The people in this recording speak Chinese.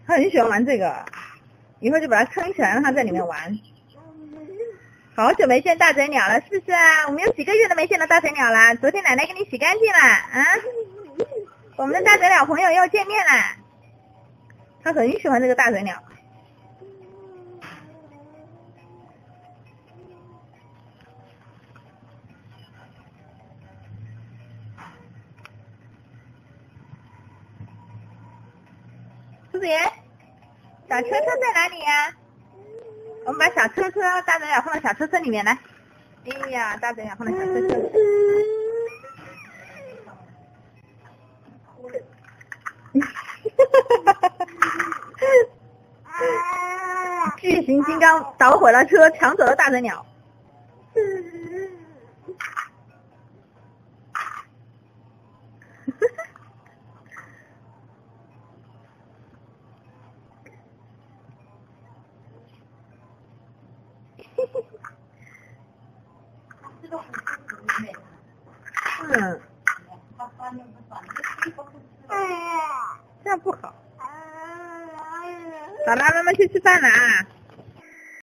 他很喜欢玩这个，以后就把它撑起来，让他在里面玩。好久没见大嘴鸟了，是不是啊？我们有几个月都没见到大嘴鸟了，昨天奶奶给你洗干净了啊。我们的大嘴鸟朋友又见面了，他很喜欢这个大嘴鸟。兔子爷，小车车在哪里呀？我们把小车车大嘴鸟放到小车车里面来。哎呀，大嘴鸟放到小车车。巨型金刚捣毁了车，抢走了大嘴鸟。这样不好。好了，妈妈去吃饭了啊。